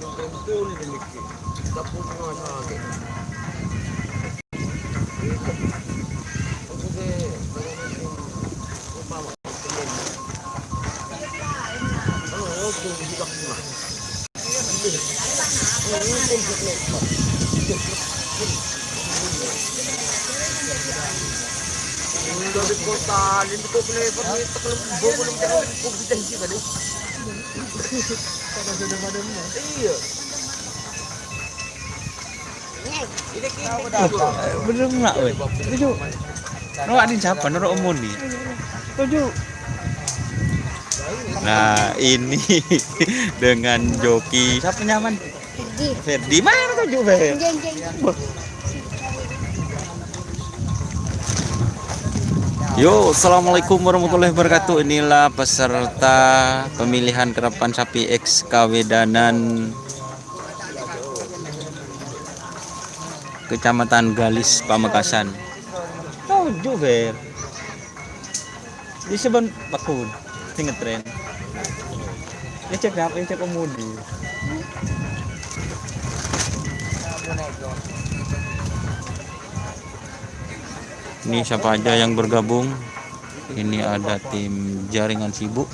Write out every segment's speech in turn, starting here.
Yung tempul diniki. Tapos mga sa akin. Dari kota, ini kok lebar nih, tekel bobo nang kok bisa sih kan? Pada sudah pada mana? Iya. Ini kita Bener nggak, weh? Tuju. Nolak di siapa? Nolak umum nih. Tuju. Nah, ini dengan joki siapa nyaman? Ferdi. Mana tuju, Fer? Yo, assalamualaikum warahmatullahi wabarakatuh. Inilah peserta pemilihan kerapan sapi X Kawedanan Kecamatan Galis, Pamekasan. Tujuh, Ber. Di seben bakun, tinggal tren. Ini cek apa? Ini cek pemudi. Ini siapa aja yang bergabung? Ini ada tim Jaringan Sibuk,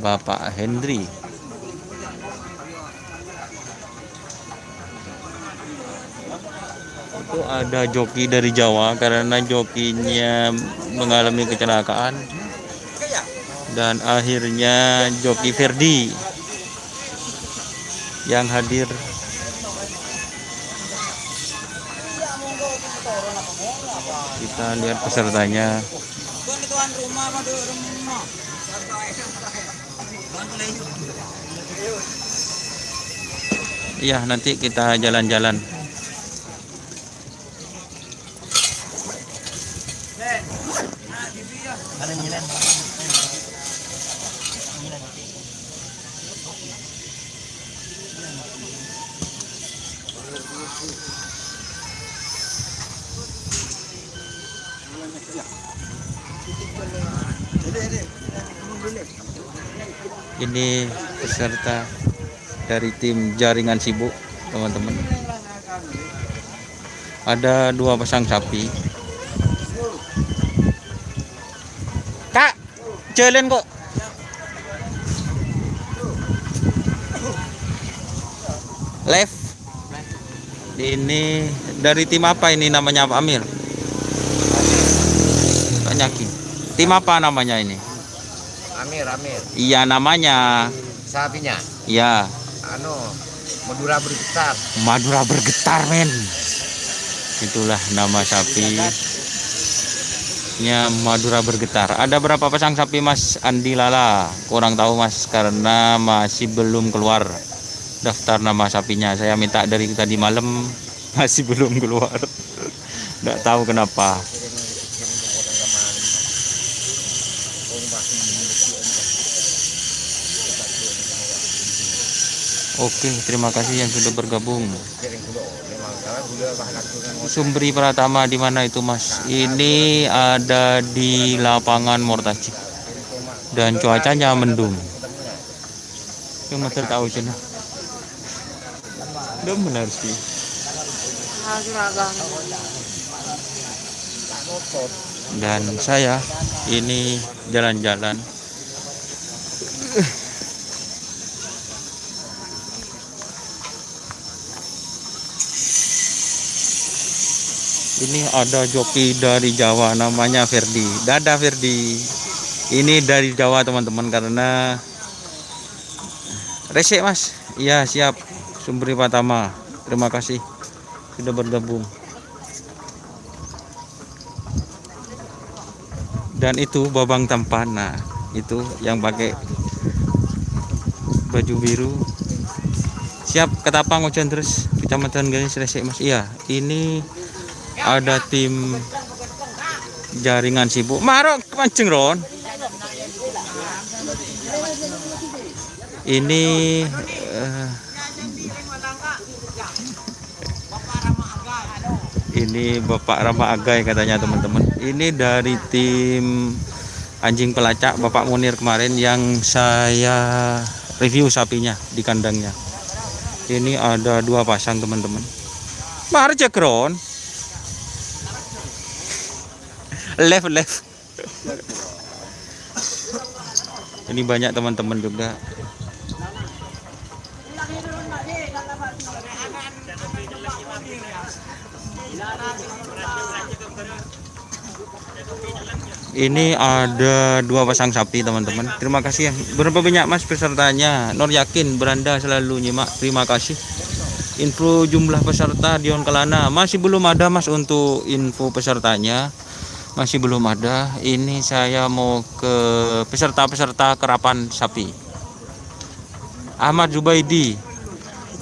Bapak Hendri. Itu ada joki dari Jawa karena jokinya mengalami kecelakaan dan akhirnya joki Ferdi yang hadir. Kita lihat pesertanya. Iya, nanti kita jalan-jalan. Ini peserta dari tim Jaringan Sibuk, teman-teman. Ada 2 pasang sapi. Kak, jalan kok. Left. Ini dari tim apa ini namanya, Pak Amir? Tanyakin. Tim apa namanya ini? Amir. Iya, namanya. Sapinya. Iya. Madura bergetar. Madura bergetar, men. Itulah nama sapinya, Madura bergetar. Ada berapa pasang sapi, Mas Andi Lala? Kurang tahu, Mas, karena masih belum keluar daftar nama sapinya. Saya minta dari tadi malam, masih belum keluar. Nggak tahu kenapa. Oke, terima kasih yang sudah bergabung. Sumbri Pratama di mana itu, Mas? Ini ada di lapangan Mortajik dan cuacanya mendung. Cuma tahu cina. Udah benar sih. Dan saya ini jalan-jalan. Ini ada joki dari Jawa namanya Ferdi. Dadah Ferdi. Ini dari Jawa, teman-teman, karena resek, Mas. Iya, siap. Sumbri Pratama. Terima kasih sudah bergabung. Dan itu Babang Tampan. Nah, itu yang pakai baju biru. Siap Ketapang hujan terus. Kecamatan Galis resek, Mas. Iya, ini ada tim Jaringan Sibuk. Marok kepancing, Ron. Ini Bapak Rama Agai katanya, teman-teman. Ini dari tim Anjing Pelacak Bapak Munir kemarin yang saya review sapinya di kandangnya. Ini ada 2 pasang teman-teman. Mari cekron. Left. Ini banyak teman-teman juga. Ini ada 2 pasang sapi teman-teman. Terima kasih ya. Berapa banyak mas pesertanya? Nur yakin beranda selalu nyimak. Terima kasih. Info jumlah peserta Dion Kelana masih belum ada mas. Untuk info pesertanya masih belum ada. Ini saya mau ke peserta-peserta kerapan sapi. Ahmad Zubaidi,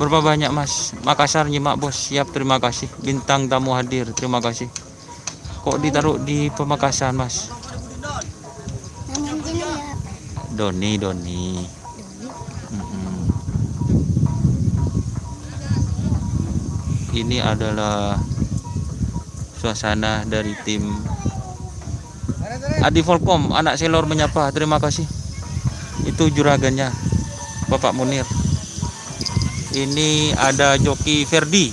berapa banyak mas? Makassar nyimak bos. Siap, terima kasih. Bintang tamu hadir, terima kasih. Kok ditaruh di Pamekasan mas? Doni. Ini adalah suasana dari tim Adi Volcom. Anak selor menyapa, terima kasih. Itu juragannya Bapak Munir. Ini ada joki Ferdi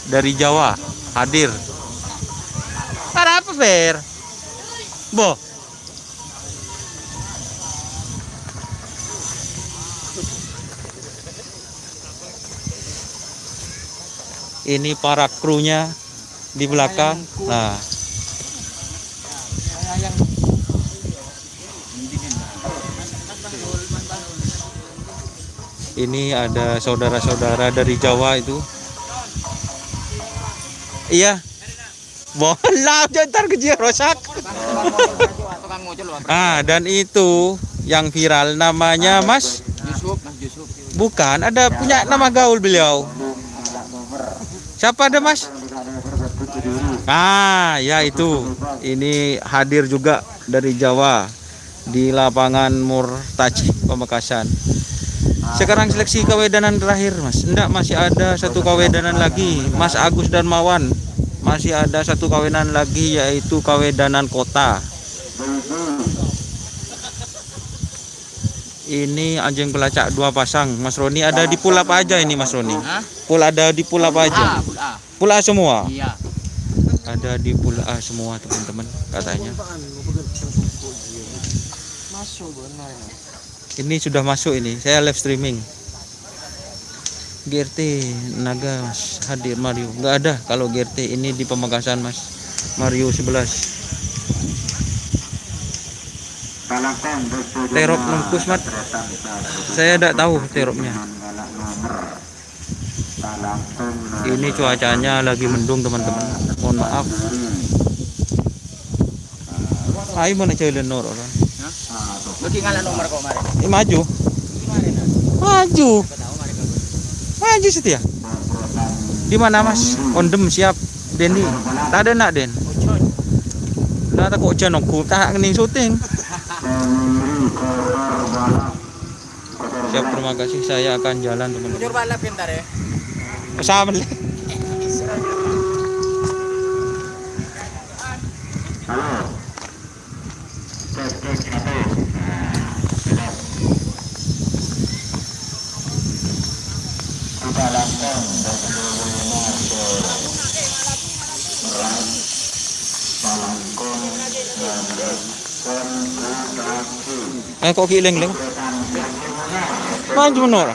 dari Jawa hadir. Ada apa Fer? Boh. Ini para krunya di belakang. Nah, ini ada saudara-saudara dari Jawa itu. Iya. Bola jantar kecil rosak. Ah, dan itu yang viral namanya Mas Yusuf. bukan, ada punya nama gaul beliau. Siapa ada Mas? Ah, ya itu. Ini hadir juga dari Jawa di lapangan Murtaj Pamekasan. Sekarang seleksi kawedanan terakhir Mas. Enggak, masih ada 1 kawedanan lagi. Mas Agus dan Mawan. Masih ada 1 kawedanan lagi, yaitu kawedanan kota. Ini anjing pelacak 2 pasang. Mas Roni ada di pool apa aja ini Mas Roni? Pool ada di pool apa aja? Pool A semua? Iya. Ada di pool A semua teman-teman katanya. Ini sudah masuk ini. Saya live streaming. GRT Naga Mas hadir Mario. Enggak ada kalau GRT ini di Pamekasan Mas. Mario 11. Terop nungkus mat. Saya tidak tahu teropnya. Ini cuacanya lagi mendung teman-teman. Mohon maaf. Ayo mana jalan orang. Lagi ngalah nomor kok mari. Maju. Maju setia. Di mana Mas? Ondem siap. Deni. Tak ada nak Den. Dah tak kok jan aku tak ngening syuting. Siap, terima kasih. Saya akan jalan teman-teman. Jujur balap bentar ya. Sama nih. Kok giling-ling? Maju menor.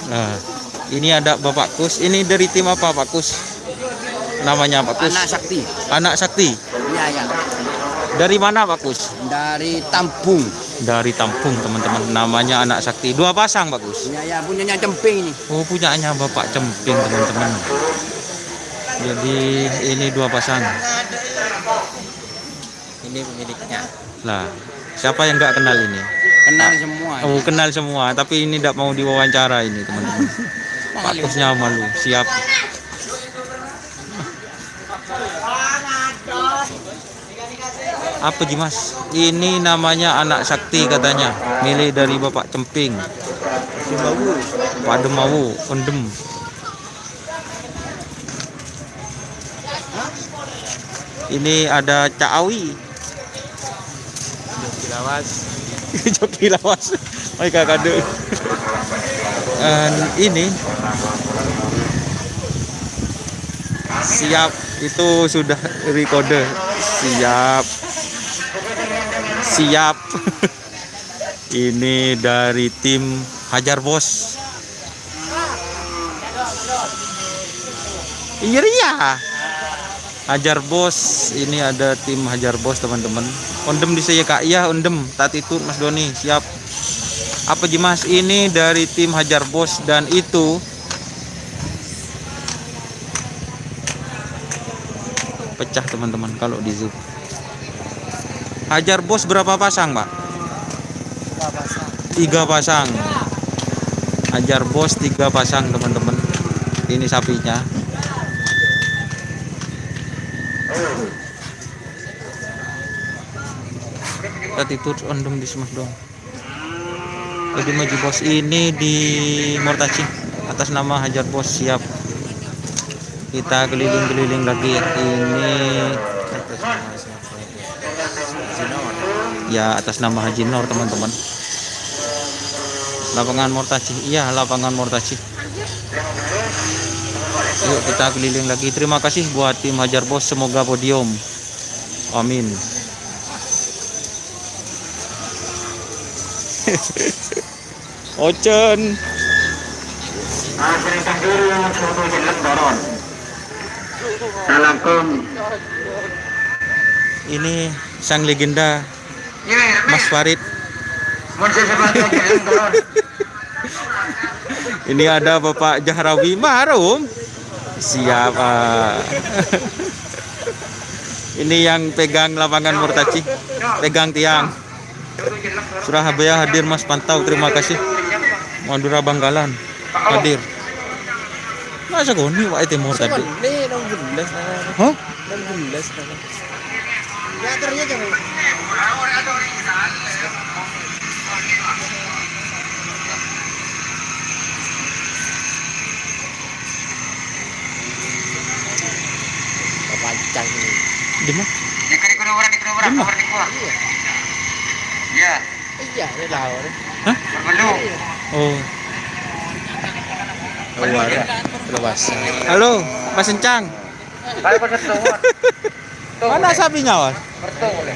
Nah, ini ada Bapak Kus. Ini dari tim apa Pak Kus? Namanya Pak Kus? Anak Sakti. Anak Sakti. Iya ya. Dari mana Pak Kus? Dari Tampung. Dari Tampung teman-teman. Namanya Anak Sakti. 2 pasang Pak Kus. Iya ya, punyanya Cemping ini. Oh, punyanya Bapak Cemping teman-teman. Jadi ini 2 pasang. Ini pemiliknya. Lah, siapa yang nggak kenal ini? Kenal semua. Oh, kenal semua, tapi ini tidak mau diwawancara ini teman-teman. Pak Kusnya malu. Siap. Apa Ji Mas? Ini namanya Anak Sakti katanya, milik dari Bapak Cemping. Pak Demawu, Ondem. Ini ada Cak Awi. Lawas. Joki lawas. Oi kakak dek. Ini siap, itu sudah recorde. Siap. Siap. Ini dari tim Hajar Bos. Iya. Hajar Bos, ini ada tim Hajar Bos teman-teman. Ondem di saya kak, iya ondem. Tat itu Mas Doni, siap. Apa Jimas? Ini dari tim Hajar Bos dan itu pecah teman-teman kalau di zoom. Hajar Bos berapa pasang, Pak? 3 pasang. Hajar Bos 3 pasang teman-teman. Ini sapinya. Tadi itu ondem di Mas dong. Jadi maju Bos ini di Mortaci atas nama Hajar Bos, siap. Kita keliling-keliling lagi. Ini ya atas nama Haji Nur teman-teman. Lapangan Mortaci, iya lapangan Mortaci. Yuk kita keliling lagi. Terima kasih buat tim Hajar Bos, semoga podium. Amin. Ocen. Ini sang legenda Mas Farid. Ini ada Bapak Jahrawi Marum. Siap. Ini yang pegang lapangan Mortaci, pegang tiang. Surabaya hadir Mas pantau, terima kasih. Madura Bangkalan hadir. Masa goni wae timur tadi. Hah? Pancang ini. Di mana? Di kuno. Iya. Iya, ini lawan. Hah? Belum. Oh. Luar. Lewas. Halo, Mas Encang. Ayo pertemuan. Mana sapinya, Mas? Pertemuan.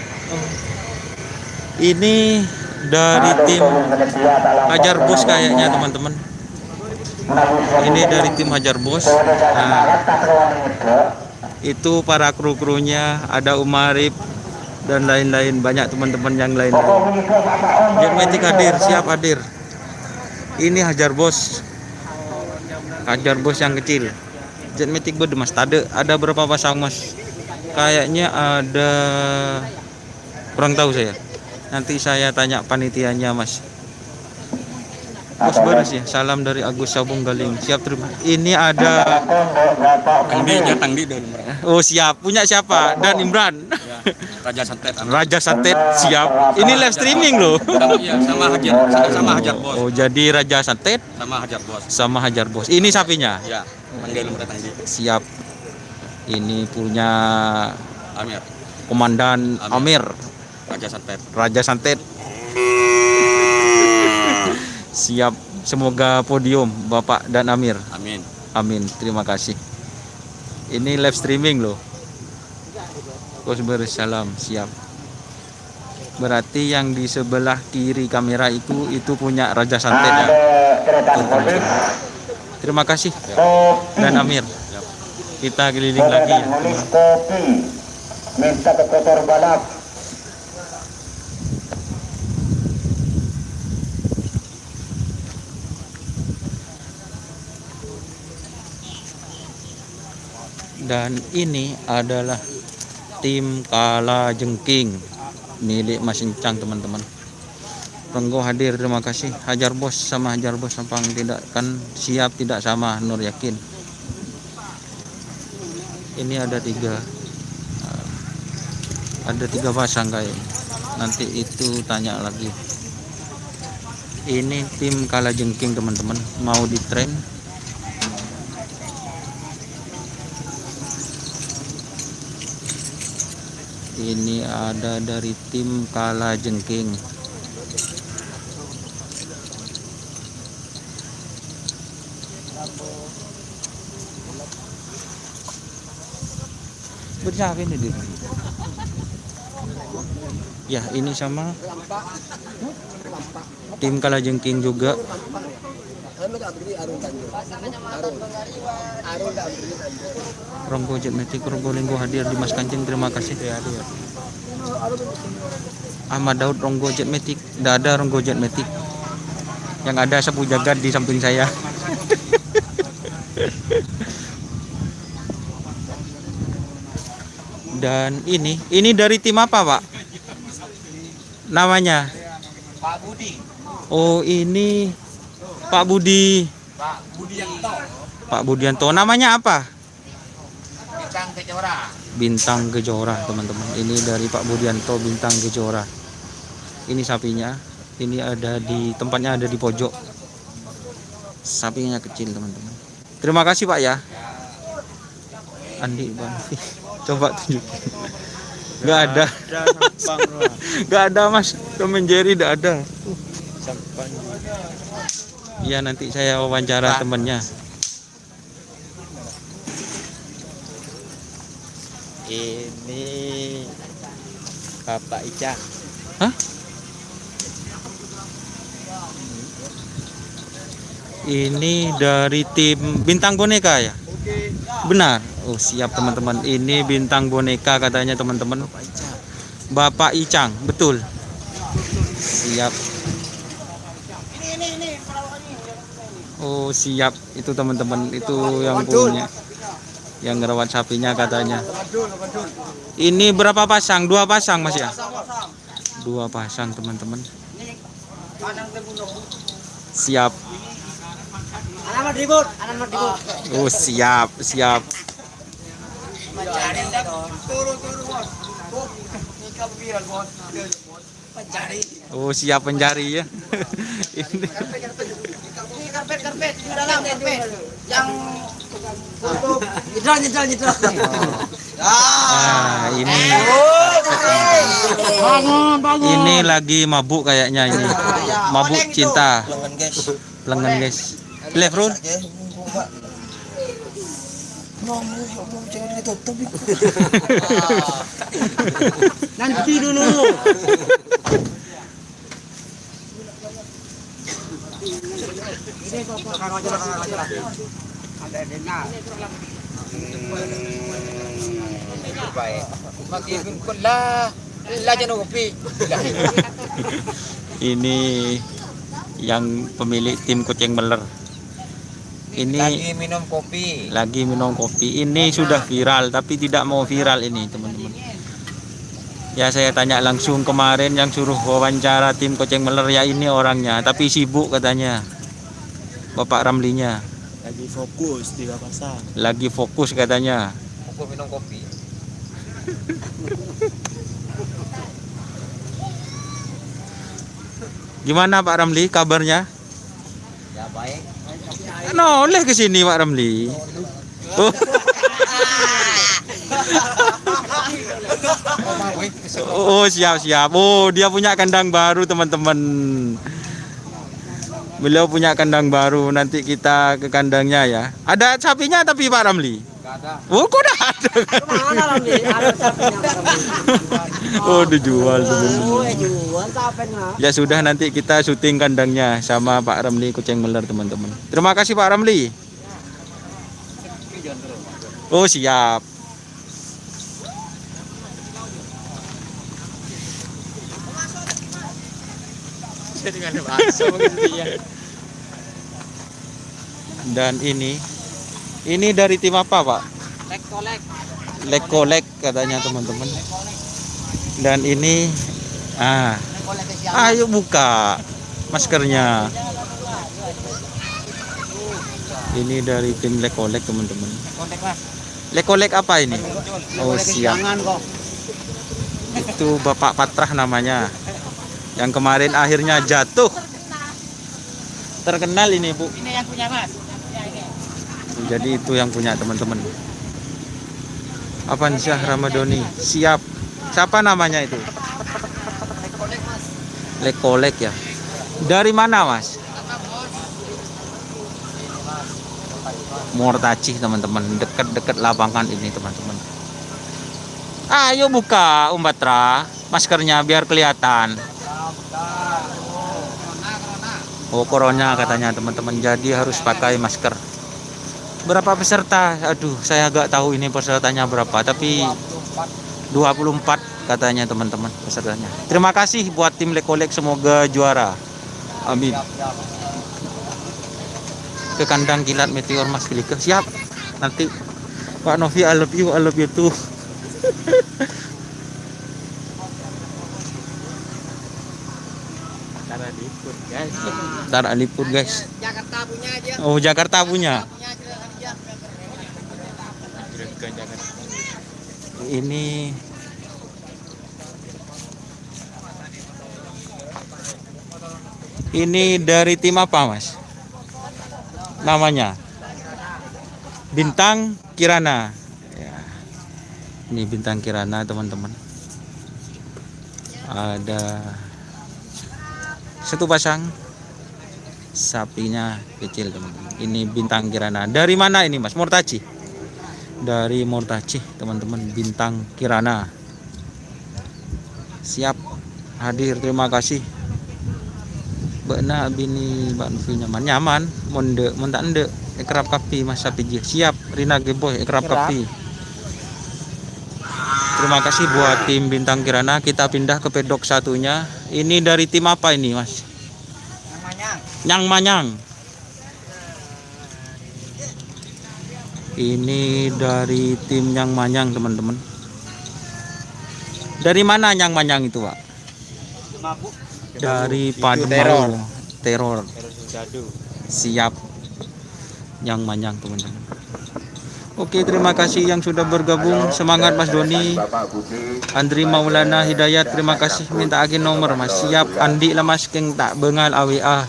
Ini dari tim Hajar Bos kayaknya teman-teman. Ini dari tim Hajar Bos. Nah, itu para kru-krunya, ada Umarip dan lain-lain, banyak teman-teman yang lain. Jetmatic hadir, siap hadir. Ini Hajar Bos. Hajar Bos yang kecil. Jetmatic bede Mas, ada berapa pasang Mas? Kayaknya ada, kurang tahu saya. Nanti saya tanya panitianya Mas. Bos beres ya. Salam dari Agus Sabung Galing. Siap terima. Ini ada Tangdi dan oh siap. Punya siapa? Dan Imran. Raja Santet. Raja Santet siap. Ini live streaming loh. Iya, sama Hajar Bos. Oh jadi Raja Santet Sama Hajar Bos. sama Hajar Bos. Ini sapinya. Ya, panggil nomor Tangdi. Siap. Ini punya Amir. Komandan Amir. Raja Santet. Raja Santet. Siap. Semoga podium Bapak dan Amir. Amin. Amin. Terima kasih. Ini live streaming loh. Bos bersalam, siap. Berarti yang di sebelah kiri kamera itu punya Raja Santet ya. Terima kasih dan Amir. Kita keliling lagi ya. Minta ke kotor balap. Dan ini adalah tim Kala Jengking milik Mas Encang teman-teman. Renggo hadir, terima kasih. Hajar Bos sama Hajar Bos Sampang tidak kan siap, tidak sama Nur yakin. Ini ada 3 pasang kayaknya. Nanti itu tanya lagi. Ini tim Kala Jengking teman-teman, mau di train. Ini ada dari tim Kala Jengking. Bersiapin ini. Ya, ini sama tim Kalajengking juga. Ronggo Jetmetik Probolinggo hadir. Dimas Kanjeng, terima kasih ya hadir. Ahmad Daud Ronggo Jetmetik, tidak ada Ronggo Jetmetik. Yang ada Sapu Jagat di samping saya. Dan ini dari tim apa, Pak? Namanya? Pak Budi. Oh, ini Pak Budi. Pak Budianto. Pak Budianto. Namanya apa? Bintang Kejora. Bintang Kejora, teman-teman. Ini dari Pak Budianto, Bintang Kejora. Ini sapinya. Ini ada di tempatnya, ada di pojok. Sapinya kecil, teman-teman. Terima kasih, Pak ya. Andi, Bang. Coba tunjukin. Nggak ada. Nggak ada, Mas. Tom and Jerry nggak ada. Iya, nanti saya wawancara temannya. Ini Bapak Ica. Hah? Ini dari tim Bintang Boneka ya? Oke. Benar. Oh, siap teman-teman. Ini Bintang Boneka katanya teman-teman. Bapak Icang, betul. Siap. Ini. Oh, siap. Itu teman-teman, itu yang punya. Yang ngerawat sapinya katanya. Ini berapa pasang? 2 pasang, Mas ya? 2 pasang, teman-teman. Siap. Alamat ribut. Oh, siap. Oh, siap pencari ya. Ini. Karpet di dalam karpet. Yang untuk nyedal. Ah, ini. Ini lagi mabuk kayaknya ini. Mabuk cinta. Lengan, guys. Left roll. Nanti dulu. Ada dengar. Baik. Makin lah jangan kopi. Ini yang pemilik tim Kucing Meler. Ini Lagi minum kopi. Ini sudah viral tapi tidak mau viral ini, teman-teman. Ya, saya tanya langsung kemarin yang suruh wawancara tim Kucing Meler, ya ini orangnya, tapi sibuk katanya. Bapak Ramlinya. Lagi fokus 3 pasang. Lagi fokus katanya. Fokus minum kopi. Gimana Pak Ramli kabarnya? Ya baik. Oleh ke sini Pak Ramli. Oh, siap. Oh, dia punya kandang baru, teman-teman. Beliau punya kandang baru, nanti kita ke kandangnya ya. Ada sapinya tapi Pak Ramli? Enggak ada. Oh, kok udah ada? Mana Ramli? Ada sapinya. Oh, dijual teman-teman. Jual sapinya. Ya sudah, nanti kita syuting kandangnya sama Pak Ramli Kucing Meler, teman-teman. Terima kasih Pak Ramli. Oh, siap. Dan ini dari tim apa Pak? Lekolek katanya teman-teman. Dan ini ayo buka maskernya. Ini dari tim Lekolek teman-teman. Lekolek apa ini? Oh, siap. Itu Bapak Patrah namanya. Yang kemarin akhirnya jatuh. Terkenal ini, Bu. Ini yang punya Mas. Jadi itu yang punya teman-teman. Avansyah Ramadhani. Siap. Siapa namanya itu? Lekolek ya. Dari mana Mas? Mortacih teman-teman, dekat-dekat lapangan ini teman-teman. Ayo buka Umbatra maskernya biar kelihatan. Oh, corona katanya teman-teman, jadi harus pakai masker. Berapa peserta? Aduh, saya agak tahu ini pesertanya berapa, tapi 24 katanya teman-teman pesertanya. Terima kasih buat tim Lekolek, semoga juara. Amin. Ke kandang kilat Meteor Mas Filike. Siap. Nanti Pak Novi, I love you too. Tara liput guys. Jakarta punya aja. Oh, Jakarta punya. Ini dari tim apa Mas? Namanya Bintang Kirana ya. Ini Bintang Kirana teman-teman. Ada satu pasang sapinya kecil teman-teman. Ini Bintang Kirana. Dari mana ini Mas? Mortacih. Dari Mortacih teman-teman, Bintang Kirana. Siap hadir, terima kasih. Bena bini Mbak Novi nyaman monde ende ekrap kapi Mas sapi. Siap Rina Geboy ekrap kapi. Terima kasih buat tim Bintang Kirana. Kita pindah ke pedok satunya. Ini dari tim apa ini Mas? Nyang Manyang. Ini dari tim Nyang Manyang teman-teman. Dari mana Nyang Manyang itu Pak? Dari Pademau Teror. Siap Nyang Manyang teman-teman. Oke, terima kasih yang sudah bergabung. Semangat Mas Doni. Andri Maulana Hidayat, terima kasih. Minta agen nomor Mas. Siap Andi lah Mas keng tak bengal AWA.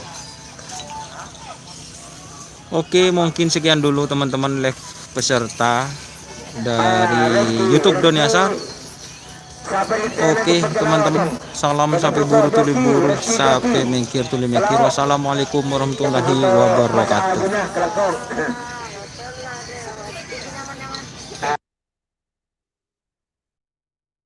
Oke, mungkin sekian dulu teman-teman live peserta dari YouTube Doni Asar. Oke teman-teman, salam sampai buru tuli buru, sampai mengkir tuli mengkir. Wassalamualaikum warahmatullahi wabarakatuh.